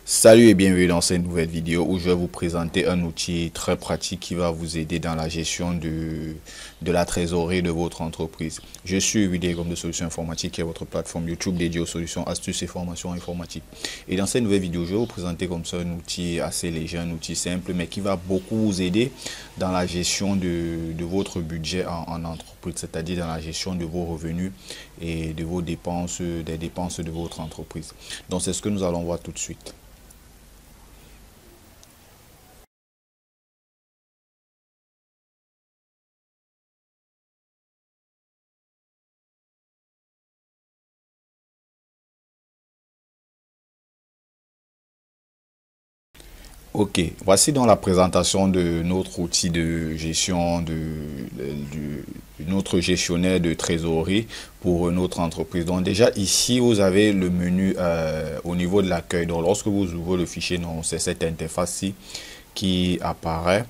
Salut et bienvenue dans cette nouvelle vidéo où je vais vous présenter un outil très pratique qui va vous aider dans la gestion de la trésorerie de votre entreprise. Je suis Vidéocom de Solutions Informatiques, qui est votre plateforme YouTube dédiée aux solutions, astuces et formations informatiques. Et dans cette nouvelle vidéo, je vais vous présenter comme ça un outil assez léger, un outil simple, mais qui va beaucoup vous aider dans la gestion de votre budget en entreprise, c'est-à-dire dans la gestion de vos revenus et de vos dépenses, des dépenses de votre entreprise. Donc c'est ce que nous allons voir tout de suite. Ok, voici donc la présentation de notre outil de gestion de notre gestionnaire de trésorerie pour notre entreprise. Donc déjà ici vous avez le menu au niveau de l'accueil. Donc lorsque vous ouvrez le fichier, c'est cette interface-ci qui apparaît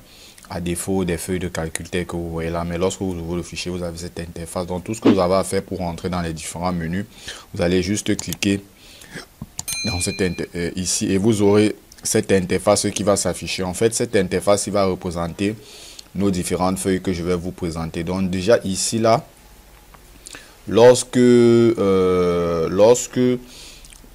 à défaut des feuilles de calcul telles que vous voyez là. Mais lorsque vous ouvrez le fichier, vous avez cette interface. Donc tout ce que vous avez à faire pour entrer dans les différents menus, vous allez juste cliquer dans ici et vous aurez cette interface qui va s'afficher. En fait, cette interface il va représenter nos différentes feuilles que je vais vous présenter. Donc déjà ici là, lorsque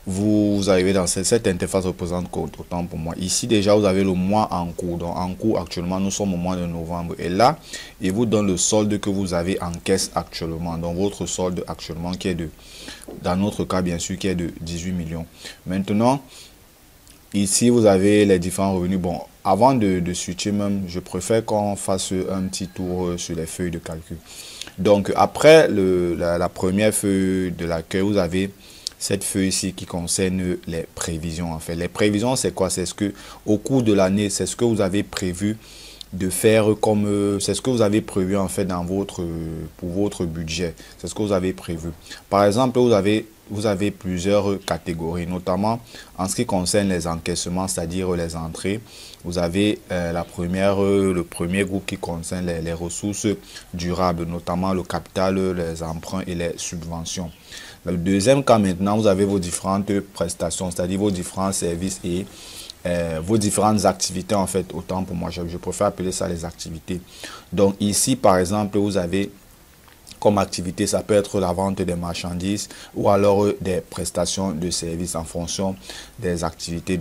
vous arrivez dans cette interface représente autant pour moi. Ici déjà vous avez le mois en cours. Donc en cours actuellement nous sommes au mois de novembre. Et là, il vous donne le solde que vous avez en caisse actuellement. Donc votre solde actuellement qui est dans notre cas bien sûr, qui est de 18 millions. Maintenant, ici, vous avez les différents revenus. Bon, avant de switcher même, je préfère qu'on fasse un petit tour sur les feuilles de calcul. Donc, après la première feuille de l'accueil, vous avez cette feuille ici qui concerne les prévisions. En fait, les prévisions, c'est quoi? C'est ce que, au cours de l'année, c'est ce que vous avez prévu de faire comme c'est ce que vous avez prévu en fait dans pour votre budget. C'est ce que vous avez prévu. Par exemple, vous avez plusieurs catégories, notamment en ce qui concerne les encaissements, c'est-à-dire les entrées. Vous avez le premier groupe qui concerne les ressources durables, notamment le capital, les emprunts et les subventions. Dans le deuxième cas maintenant, vous avez vos différentes prestations, c'est-à-dire vos différents services et vos différentes activités en fait. Autant pour moi, je préfère appeler ça les activités. Donc ici par exemple, vous avez comme activité, ça peut être la vente des marchandises ou alors des prestations de services en fonction des activités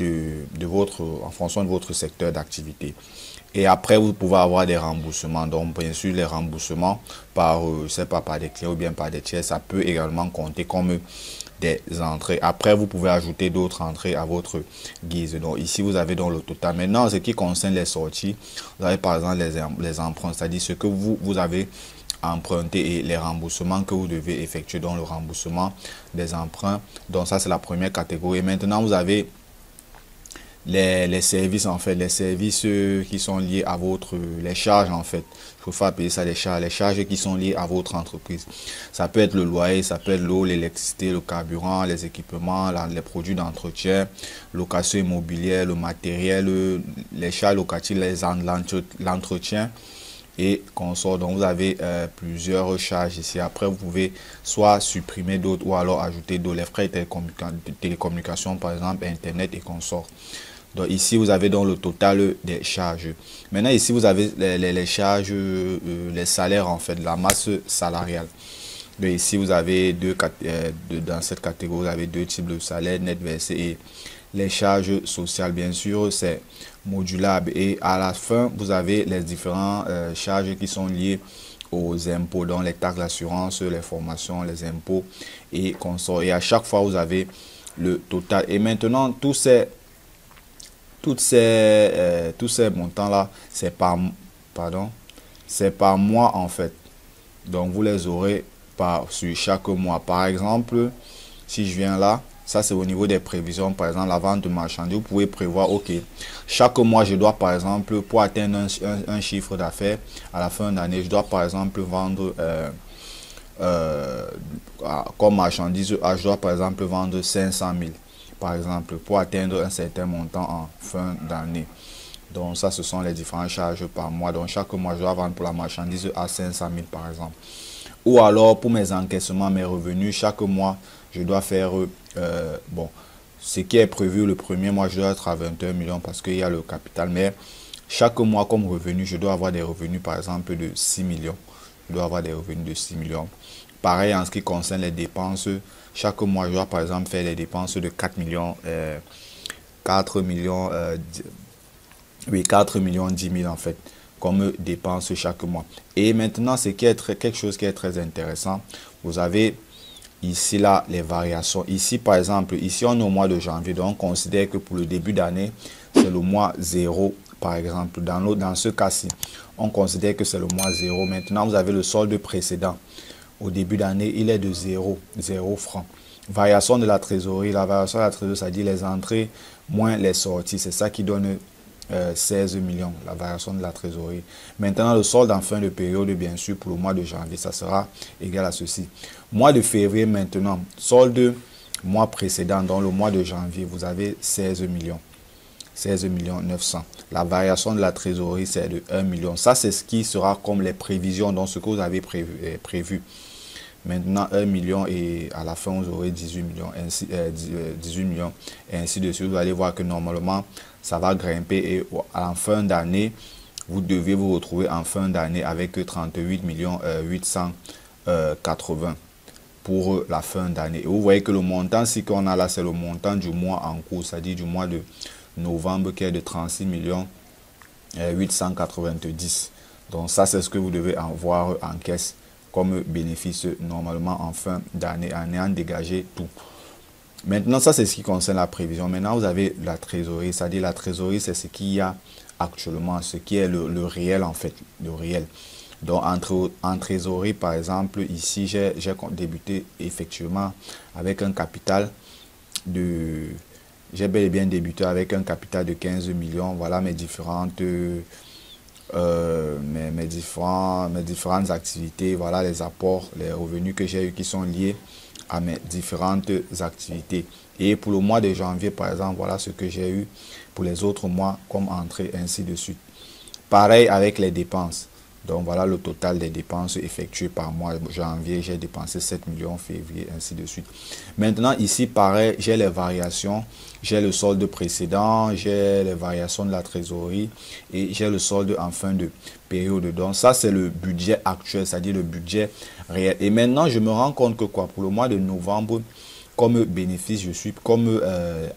en fonction de votre secteur d'activité. Et après, vous pouvez avoir des remboursements. Donc, bien sûr, les remboursements par, je sais pas, par des clients ou bien par des tiers, ça peut également compter comme des entrées. Après, vous pouvez ajouter d'autres entrées à votre guise. Donc, ici, vous avez donc le total. Maintenant, ce qui concerne les sorties, vous avez par exemple les emprunts, c'est-à-dire ce que vous avez emprunté et les remboursements que vous devez effectuer dans le remboursement des emprunts. Donc, ça, c'est la première catégorie. Maintenant, vous avez les services en fait, les services qui sont liés à les charges en fait, il faut faire payer ça, les charges qui sont liées à votre entreprise. Ça peut être le loyer, ça peut être l'eau, l'électricité, le carburant, les équipements, les produits d'entretien, location immobilière, le matériel, les charges locatives, l'entretien et consort. Donc vous avez plusieurs charges ici. Après vous pouvez soit supprimer d'autres ou alors ajouter d'autres, les frais de télécommunication par exemple, internet et consort. Donc ici vous avez donc le total des charges. Maintenant ici vous avez les charges, les salaires en fait, la masse salariale. Donc ici vous avez dans cette catégorie vous avez deux types de salaires net versés et les charges sociales. Bien sûr c'est modulable et à la fin vous avez les différentes charges qui sont liées aux impôts, donc les taxes d'assurance, les formations, les impôts et consorts. Et à chaque fois vous avez le total. Et maintenant tous ces montants là c'est par mois en fait. Donc vous les aurez sur chaque mois. Par exemple, si je viens là, ça c'est au niveau des prévisions. Par exemple, la vente de marchandises, vous pouvez prévoir, ok, chaque mois je dois par exemple, pour atteindre un chiffre d'affaires à la fin d'année, je dois par exemple vendre comme marchandise, je dois par exemple vendre 500 000 par exemple pour atteindre un certain montant en fin d'année. Donc ça ce sont les différentes charges par mois. Donc chaque mois je dois vendre pour la marchandise à 500 000 par exemple. Ou alors pour mes encaissements, mes revenus, chaque mois je dois faire bon ce qui est prévu le premier mois, je dois être à 21 millions parce qu'il y a le capital. Mais chaque mois comme revenu, je dois avoir des revenus par exemple de 6 millions. Je dois avoir des revenus de 6 millions. Pareil en ce qui concerne les dépenses. Chaque mois, je dois par exemple faire des dépenses de 4 millions, 4 millions, oui, 4 millions 10 000 en fait, comme dépenses chaque mois. Et maintenant, ce qui est quelque chose qui est très intéressant, vous avez ici là les variations. Ici par exemple, ici on est au mois de janvier, donc on considère que pour le début d'année, c'est le mois 0 par exemple. Dans ce cas-ci, on considère que c'est le mois 0. Maintenant, vous avez le solde précédent. Au début d'année, il est de 0 francs. Variation de la trésorerie. La variation de la trésorerie, c'est-à-dire les entrées moins les sorties. C'est ça qui donne 16 millions, la variation de la trésorerie. Maintenant, le solde en fin de période, bien sûr, pour le mois de janvier, ça sera égal à ceci. Mois de février, maintenant, solde mois précédent, dans le mois de janvier, vous avez 16 millions. 16 millions 900. La variation de la trésorerie, c'est de 1 million. Ça, c'est ce qui sera comme les prévisions, donc ce que vous avez prévu. Maintenant, 1 million et à la fin, vous aurez 18 millions, ainsi, 18 millions, et ainsi de suite. Vous allez voir que normalement, ça va grimper et en fin d'année, vous devez vous retrouver en fin d'année avec 38 millions 880 pour la fin d'année. Et vous voyez que le montant, si qu'on a là, c'est le montant du mois en cours, c'est-à-dire du mois de novembre qui est de 36 millions 890. Donc ça, c'est ce que vous devez avoir en caisse comme bénéfice normalement en fin d'année, en ayant dégagé tout. Maintenant, ça c'est ce qui concerne la prévision. Maintenant, vous avez la trésorerie, c'est-à-dire la trésorerie, c'est ce qu'il y a actuellement, ce qui est le réel en fait, le réel. Donc en trésorerie, par exemple, ici, j'ai débuté effectivement avec un capital de... J'ai bel et bien débuté avec un capital de 15 millions. Voilà mes différentes... mes différentes activités, voilà les apports, les revenus que j'ai eu qui sont liés à mes différentes activités. Et pour le mois de janvier, par exemple, voilà ce que j'ai eu pour les autres mois comme entrée, ainsi de suite. Pareil avec les dépenses. Donc voilà le total des dépenses effectuées par mois. Janvier, j'ai dépensé 7 millions, février, ainsi de suite. Maintenant, ici, pareil, j'ai les variations. J'ai le solde précédent, j'ai les variations de la trésorerie et j'ai le solde en fin de période. Donc ça, c'est le budget actuel, c'est-à-dire le budget réel. Et maintenant, je me rends compte que quoi, pour le mois de novembre, comme bénéfice, je suis comme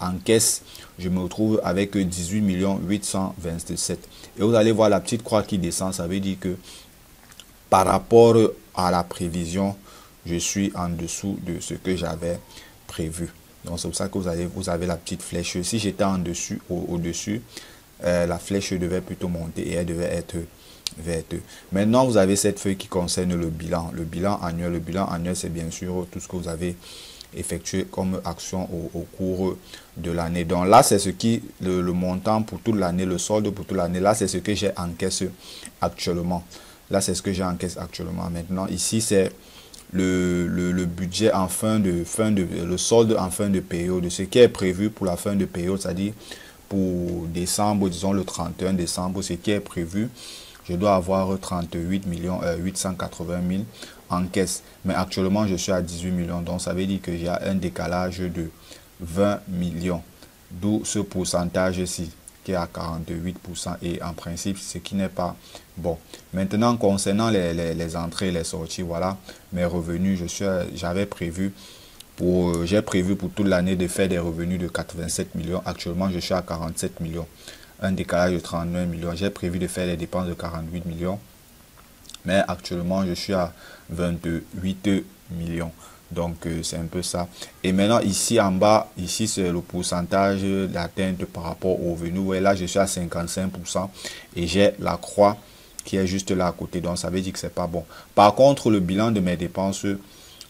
en caisse, je me retrouve avec 18 827. Et vous allez voir la petite croix qui descend, ça veut dire que par rapport à la prévision, je suis en dessous de ce que j'avais prévu. Donc c'est pour ça que vous avez la petite flèche. Si j'étais en dessus, au-dessus, la flèche devait plutôt monter et elle devait être verte. Maintenant, vous avez cette feuille qui concerne le bilan. Le bilan annuel. Le bilan annuel, c'est bien sûr tout ce que vous avez effectué comme action au cours de l'année. Donc là, c'est ce qui, le montant pour toute l'année, le solde pour toute l'année. Là, c'est ce que j'ai en caisse actuellement. Là, c'est ce que j'ai en caisse actuellement. Maintenant, ici, c'est le budget en le solde en fin de période, ce qui est prévu pour la fin de période, c'est-à-dire pour décembre, disons le 31 décembre, ce qui est prévu, je dois avoir 38 880 000 en caisse. Mais actuellement, je suis à 18 millions, donc ça veut dire que j'ai un décalage de 20 millions, d'où ce pourcentage-ci qui est à 48% et en principe ce qui n'est pas bon. Maintenant concernant les entrées et les sorties, voilà mes revenus. J'avais prévu j'ai prévu pour toute l'année de faire des revenus de 87 millions. Actuellement je suis à 47 millions, un décalage de 39 millions. J'ai prévu de faire des dépenses de 48 millions, mais actuellement je suis à 28 millions. Donc c'est un peu ça. Et maintenant ici en bas, ici c'est le pourcentage d'atteinte par rapport au revenu. Ouais, là je suis à 55% et j'ai la croix qui est juste là à côté. Donc ça veut dire que c'est pas bon. Par contre, le bilan de mes dépenses,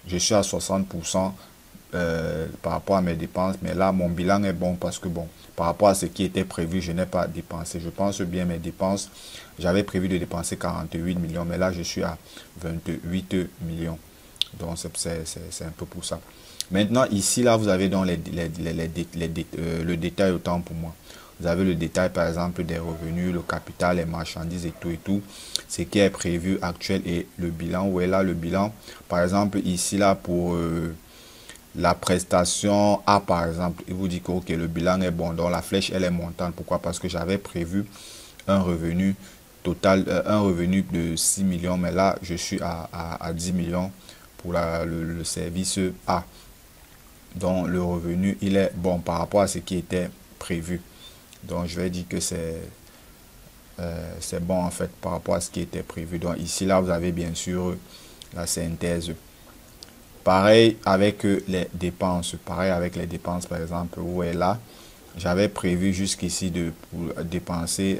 je suis à 60% par rapport à mes dépenses. Mais là, mon bilan est bon parce que bon, par rapport à ce qui était prévu, je n'ai pas dépensé. Je pense bien mes dépenses. J'avais prévu de dépenser 48 millions, mais là je suis à 28 millions. Donc c'est un peu pour ça. Maintenant ici là vous avez dans le détail autant pour moi. Vous avez le détail par exemple des revenus, le capital, les marchandises et tout. Ce qui est prévu actuel et le bilan. Où est là le bilan? Par exemple ici là pour la prestation A par exemple, il vous dit que ok, le bilan est bon, donc la flèche elle est montante. Pourquoi? Parce que j'avais prévu un revenu total, un revenu de 6 millions, mais là je suis à 10 millions pour le service A. Donc le revenu il est bon par rapport à ce qui était prévu. Donc je vais dire que c'est bon en fait par rapport à ce qui était prévu. Donc ici là vous avez bien sûr la synthèse. Pareil avec les dépenses. Pareil avec les dépenses par exemple. Vous voyez là, j'avais prévu jusqu'ici de pour dépenser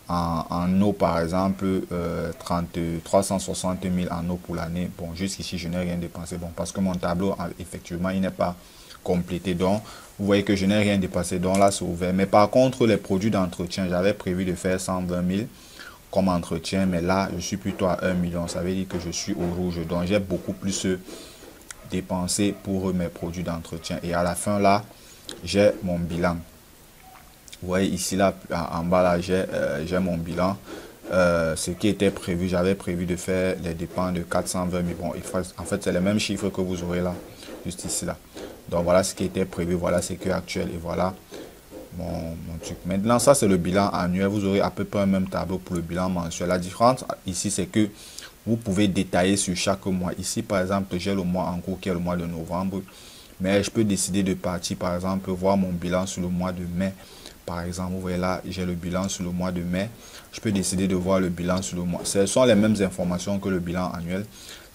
en eau par exemple 360 000 en eau pour l'année. Bon, jusqu'ici je n'ai rien dépensé. Bon, parce que mon tableau effectivement il n'est pas complété. Donc vous voyez que je n'ai rien dépassé. Donc là c'est ouvert. Mais par contre les produits d'entretien, j'avais prévu de faire 120 000 comme entretien, mais là je suis plutôt à 1 million. Ça veut dire que je suis au rouge. Donc j'ai beaucoup plus dépensé pour mes produits d'entretien. Et à la fin là, j'ai mon bilan. Vous voyez ici là en bas là, j'ai mon bilan. Ce qui était prévu, j'avais prévu de faire les dépenses de 420 000. Bon, en fait, c'est les mêmes chiffres que vous aurez là, juste ici là. Donc voilà ce qui était prévu, voilà ce qui est actuel et voilà mon truc. Maintenant, ça c'est le bilan annuel. Vous aurez à peu près un même tableau pour le bilan mensuel. La différence ici, c'est que vous pouvez détailler sur chaque mois. Ici, par exemple, j'ai le mois en cours qui est le mois de novembre. Mais je peux décider de partir, par exemple, voir mon bilan sur le mois de mai. Par exemple, vous voyez là, j'ai le bilan sur le mois de mai. Je peux décider de voir le bilan sur le mois. Ce sont les mêmes informations que le bilan annuel.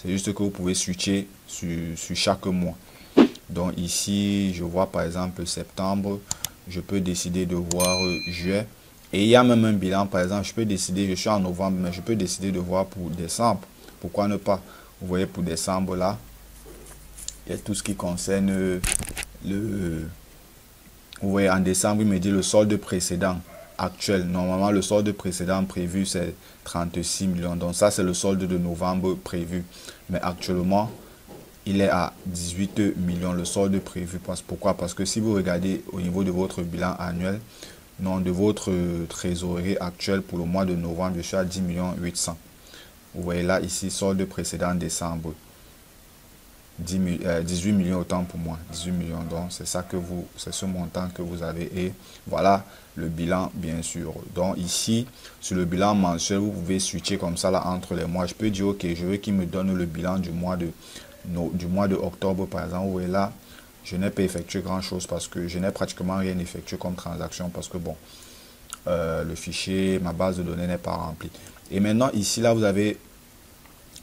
C'est juste que vous pouvez switcher sur chaque mois. Donc ici, je vois par exemple septembre. Je peux décider de voir juillet. Et il y a même un bilan, par exemple, je peux décider, je suis en novembre, mais je peux décider de voir pour décembre. Pourquoi ne pas? Vous voyez, pour décembre, là, il y a tout ce qui concerne le... Vous voyez, en décembre, il me dit le solde précédent actuel. Normalement, le solde précédent prévu, c'est 36 millions. Donc ça, c'est le solde de novembre prévu. Mais actuellement, il est à 18 millions, le solde prévu. Pourquoi? Parce que si vous regardez au niveau de votre bilan annuel, non, de votre trésorerie actuelle pour le mois de novembre, je suis à 10 800 000. Vous voyez là, ici, solde précédent décembre. 18 millions autant pour moi, 18 millions. Donc, c'est ça que c'est ce montant que vous avez. Et voilà le bilan, bien sûr. Donc, ici, sur le bilan mensuel, vous pouvez switcher comme ça là entre les mois. Je peux dire, ok, je veux qu'il me donne le bilan du mois de octobre, par exemple. Vous voyez là, je n'ai pas effectué grand chose parce que je n'ai pratiquement rien effectué comme transaction parce que bon, le fichier, ma base de données n'est pas remplie. Et maintenant, ici, là, vous avez,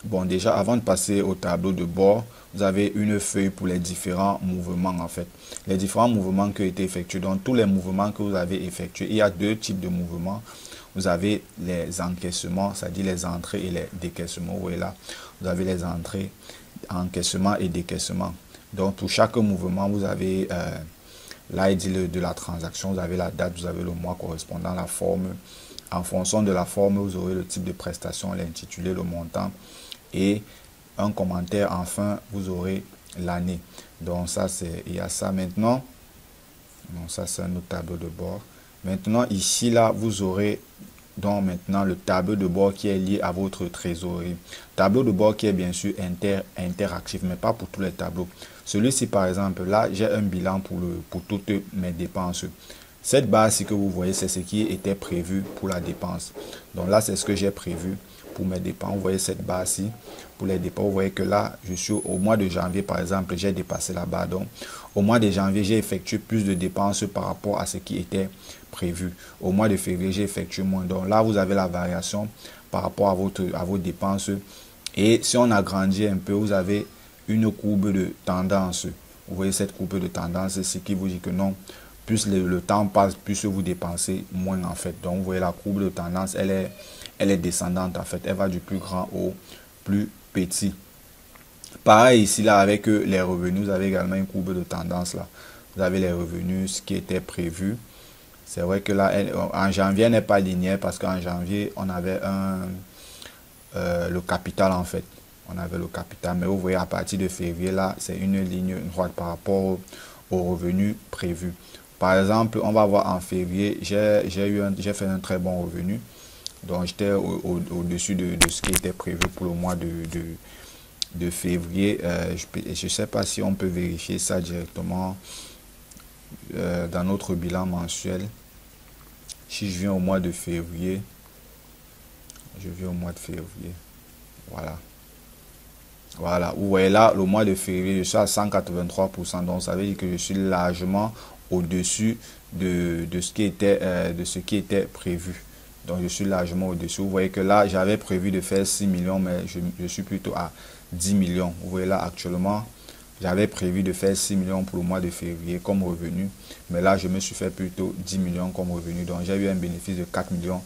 bon, déjà, avant de passer au tableau de bord, vous avez une feuille pour les différents mouvements, en fait. Les différents mouvements qui ont été effectués. Donc, tous les mouvements que vous avez effectués, il y a deux types de mouvements. Vous avez les encaissements, c'est-à-dire les entrées et les décaissements. Vous voyez là, vous avez les entrées, encaissements et décaissements. Donc, pour chaque mouvement, vous avez l'ID de la transaction, vous avez la date, vous avez le mois correspondant, la forme. En fonction de la forme, vous aurez le type de prestation, l'intitulé, le montant et un commentaire. Enfin, vous aurez l'année. Donc, ça, il y a ça maintenant. Donc, ça, c'est un autre tableau de bord. Maintenant, ici, là, vous aurez donc maintenant le tableau de bord qui est lié à votre trésorerie. Tableau de bord qui est bien sûr interactif, mais pas pour tous les tableaux. Celui-ci, par exemple, là, j'ai un bilan pour toutes mes dépenses. Cette barre-ci que vous voyez, c'est ce qui était prévu pour la dépense. Donc là, c'est ce que j'ai prévu pour mes dépenses. Vous voyez cette barre-ci pour les dépenses. Vous voyez que là, je suis au mois de janvier, par exemple, j'ai dépassé la barre. Donc, au mois de janvier, j'ai effectué plus de dépenses par rapport à ce qui était prévu. Au mois de février, j'ai effectué moins. Donc là, vous avez la variation par rapport à vos dépenses. Et si on agrandit un peu, vous avez une courbe de tendance. Vous voyez cette courbe de tendance, ce qui vous dit que non, plus le temps passe, plus vous dépensez moins en fait. Donc vous voyez la courbe de tendance, elle est descendante en fait. Elle va du plus grand au plus petit. Pareil ici là avec les revenus, vous avez également une courbe de tendance là. Vous avez les revenus, ce qui était prévu. C'est vrai que là, en janvier, elle n'est pas linéaire parce qu'en janvier, on avait le capital en fait. On avait le capital, mais vous voyez à partir de février là, c'est une ligne droite par rapport aux revenus prévus. Par exemple, on va voir en février, j'ai fait un très bon revenu. Donc, j'étais au-dessus de ce qui était prévu pour le mois de février. Je sais pas si on peut vérifier ça directement dans notre bilan mensuel. Si je viens au mois de février, je viens au mois de février. Voilà. Voilà, vous voyez là, le mois de février, je suis à 183%. Donc, ça veut dire que je suis largement au-dessus de ce qui était prévu. Donc, je suis largement au-dessus. Vous voyez que là, j'avais prévu de faire 6 millions, mais je suis plutôt à 10 millions. Vous voyez là, actuellement, j'avais prévu de faire 6 millions pour le mois de février comme revenu. Mais là, je me suis fait plutôt 10 millions comme revenu. Donc, j'ai eu un bénéfice de 4 millions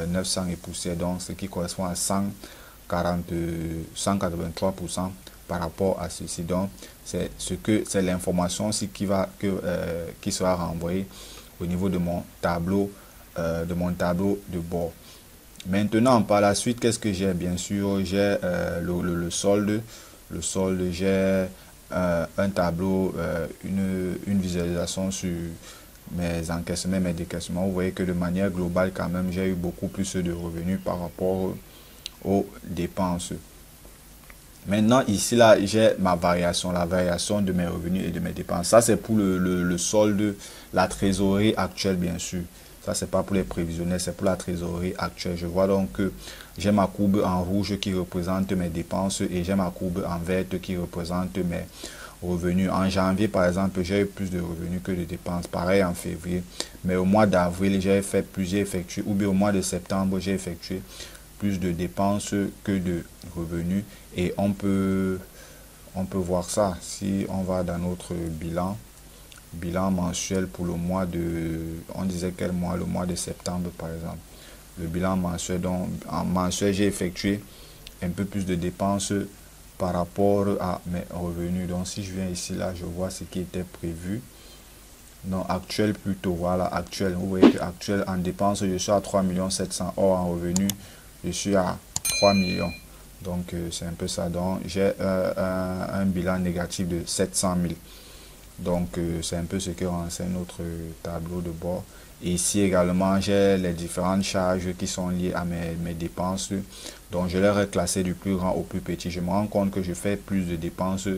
900 et poussière. Donc, ce qui correspond à 183% par rapport à ceci. Donc, c'est l'information aussi qui sera renvoyée au niveau de mon tableau de bord. Maintenant, par la suite, qu'est-ce que j'ai? Bien sûr, j'ai le solde. Le solde, j'ai un tableau, une visualisation sur mes encaissements, mes décaissements. Vous voyez que de manière globale, quand même, j'ai eu beaucoup plus de revenus par rapport aux dépenses. Maintenant, ici, là, j'ai ma variation, la variation de mes revenus et de mes dépenses. Ça, c'est pour le solde, la trésorerie actuelle, bien sûr. Ça, c'est pas pour les prévisionnels, c'est pour la trésorerie actuelle. Je vois donc que j'ai ma courbe en rouge qui représente mes dépenses et j'ai ma courbe en verte qui représente mes revenus. En janvier, par exemple, j'ai eu plus de revenus que de dépenses. Pareil en février. Mais au mois d'avril, j'ai effectué, ou bien au mois de septembre, j'ai effectué plus de dépenses que de revenus. Et on peut voir ça si on va dans notre bilan mensuel pour le mois de, on disait quel mois? Le mois de septembre par exemple. Le bilan mensuel, donc en mensuel j'ai effectué un peu plus de dépenses par rapport à mes revenus. Donc si je viens ici, là je vois ce qui était prévu. Non, actuel plutôt, voilà, actuel. Vous voyez que actuel en dépenses, je suis à 3 700 000. Or en revenus, je suis à 3 millions. Donc c'est un peu ça. Donc j'ai un bilan négatif de 700 000. Donc c'est un peu ce que renseigne notre tableau de bord. Et ici également, j'ai les différentes charges qui sont liées à mes dépenses. Donc je les ai classées du plus grand au plus petit. Je me rends compte que je fais plus de dépenses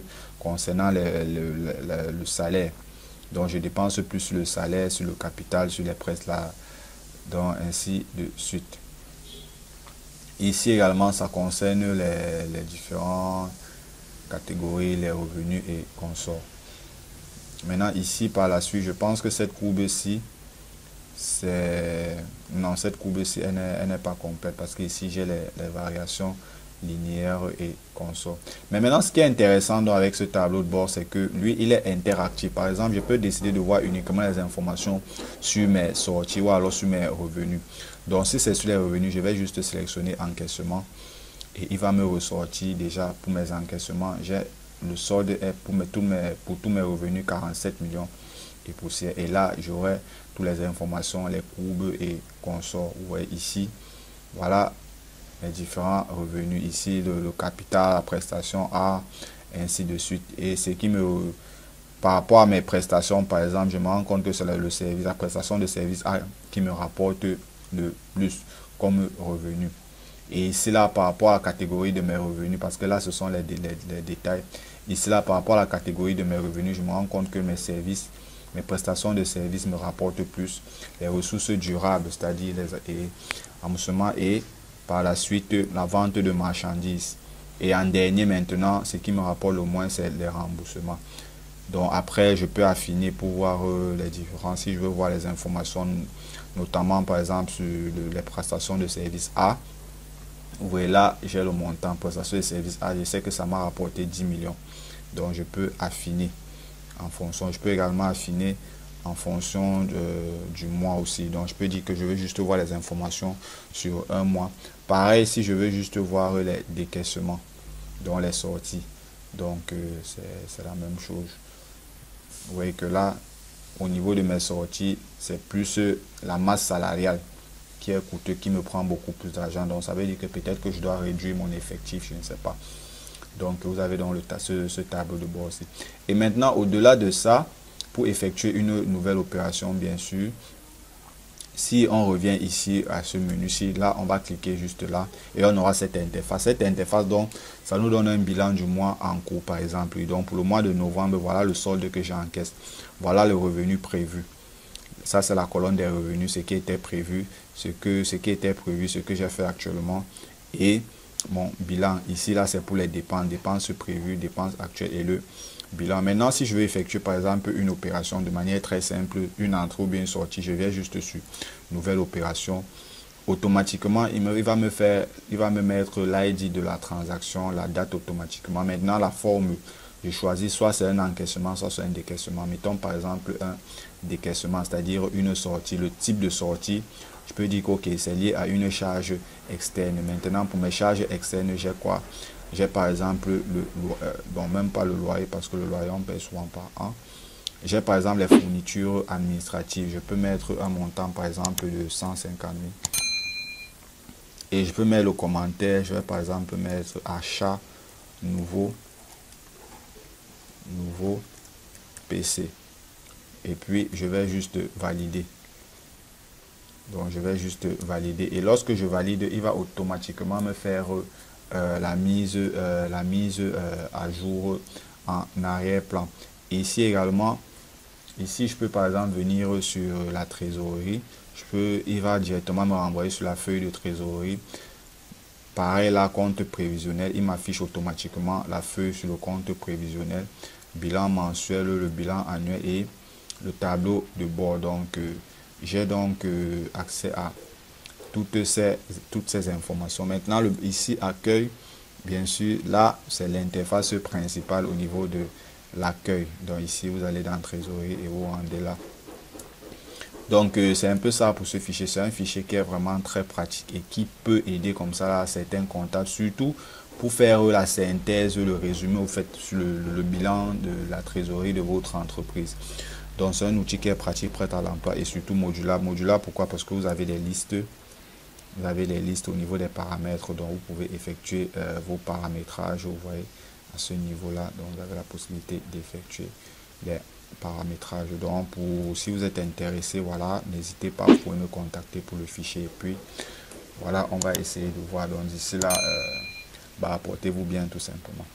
concernant le salaire. Donc je dépense plus sur le salaire, sur le capital, sur les prêts là. Donc ainsi de suite. Ici également, ça concerne les différentes catégories, les revenus et consorts. Maintenant ici par la suite, je pense que cette courbe-ci, cette courbe-ci, elle n'est pas complète parce que ici j'ai les variations linéaires et consorts. Mais maintenant, ce qui est intéressant avec ce tableau de bord, c'est que lui, il est interactif. Par exemple, je peux décider de voir uniquement les informations sur mes sorties ou alors sur mes revenus. Donc, si c'est sur les revenus, je vais juste sélectionner encaissement et il va me ressortir déjà pour mes encaissements. J'ai le solde est pour tous mes revenus 47 millions et poussière. Et là, j'aurai toutes les informations, les courbes et consorts. Vous voyez ici, voilà les différents revenus ici, le capital, la prestation A, ainsi de suite. Et ce qui me, par rapport à mes prestations, par exemple, je me rends compte que c'est le service, la prestation de service A qui me rapporte le plus comme revenu. Et ici là, par rapport à la catégorie de mes revenus, parce que là, ce sont les détails. Ici là, par rapport à la catégorie de mes revenus, je me rends compte que mes services, mes prestations de services me rapportent plus. Les ressources durables, c'est-à-dire les remboursements et par la suite la vente de marchandises. Et en dernier maintenant, ce qui me rapporte le moins, c'est les remboursements. Donc après, je peux affiner pour voir les différences. Si je veux voir les informations, notamment par exemple sur les prestations de service A, vous voyez là, j'ai le montant prestation de service A. Je sais que ça m'a rapporté 10 millions. Donc je peux affiner en fonction. Je peux également affiner en fonction du mois aussi. Donc je peux dire que je veux juste voir les informations sur un mois. Pareil, si je veux juste voir les décaissements, donc les sorties. Donc c'est la même chose. Vous voyez que là, au niveau de mes sorties, c'est plus la masse salariale qui est coûteux, qui me prend beaucoup plus d'argent. Donc ça veut dire que peut-être que je dois réduire mon effectif, je ne sais pas. Donc vous avez dans ce tableau de bord aussi. Et maintenant, au-delà de ça, pour effectuer une nouvelle opération, bien sûr, Si on revient ici à ce menu-ci, là, on va cliquer juste là et on aura cette interface. Cette interface, donc, ça nous donne un bilan du mois en cours, par exemple. Et donc, pour le mois de novembre, voilà le solde que j'ai en caisse. Voilà le revenu prévu. Ça, c'est la colonne des revenus, ce qui était prévu, ce que j'ai fait actuellement. Et mon bilan, ici, là, c'est pour les dépenses, dépenses prévues, dépenses actuelles et le bilan. Maintenant, si je veux effectuer par exemple une opération de manière très simple, une entrée ou bien une sortie, je viens juste sur nouvelle opération. Automatiquement, il va me mettre l'ID de la transaction, la date automatiquement. Maintenant, la forme, je choisis soit c'est un encaissement, soit c'est un décaissement. Mettons par exemple un décaissement, c'est-à-dire une sortie. Le type de sortie, je peux dire que ok, c'est lié à une charge externe. Maintenant, pour mes charges externes, j'ai quoi? J'ai par exemple, bon, même pas le loyer parce que le loyer, on paye souvent par an. J'ai par exemple les fournitures administratives. Je peux mettre un montant par exemple de 150 000. Et je peux mettre le commentaire. Je vais par exemple mettre achat nouveau PC. Et puis, je vais juste valider. Donc, je vais juste valider. Et lorsque je valide, il va automatiquement me faire la mise à jour en arrière-plan. Ici également, ici je peux par exemple venir sur la trésorerie. Il va directement me renvoyer sur la feuille de trésorerie. Pareil là, compte prévisionnel, il m'affiche automatiquement la feuille sur le compte prévisionnel, bilan mensuel, le bilan annuel et le tableau de bord. Donc j'ai donc accès à toutes ces informations. Maintenant, ici, accueil, bien sûr, là, c'est l'interface principale au niveau de l'accueil. Donc ici, vous allez dans trésorerie et vous rendez là. Donc, c'est un peu ça pour ce fichier. C'est un fichier qui est vraiment très pratique et qui peut aider comme ça là, certains comptables, surtout pour faire la synthèse, le résumé au fait sur le bilan de la trésorerie de votre entreprise. Donc, c'est un outil qui est pratique, prêt à l'emploi et surtout modulable. Modulable, pourquoi? Parce que vous avez des listes. Vous avez les listes au niveau des paramètres, donc vous pouvez effectuer vos paramétrages, vous voyez, à ce niveau-là. Donc, vous avez la possibilité d'effectuer les paramétrages. Donc, si vous êtes intéressé, voilà, n'hésitez pas, vous pouvez me contacter pour le fichier. Et puis, voilà, on va essayer de voir. Donc, d'ici là, portez-vous bien tout simplement.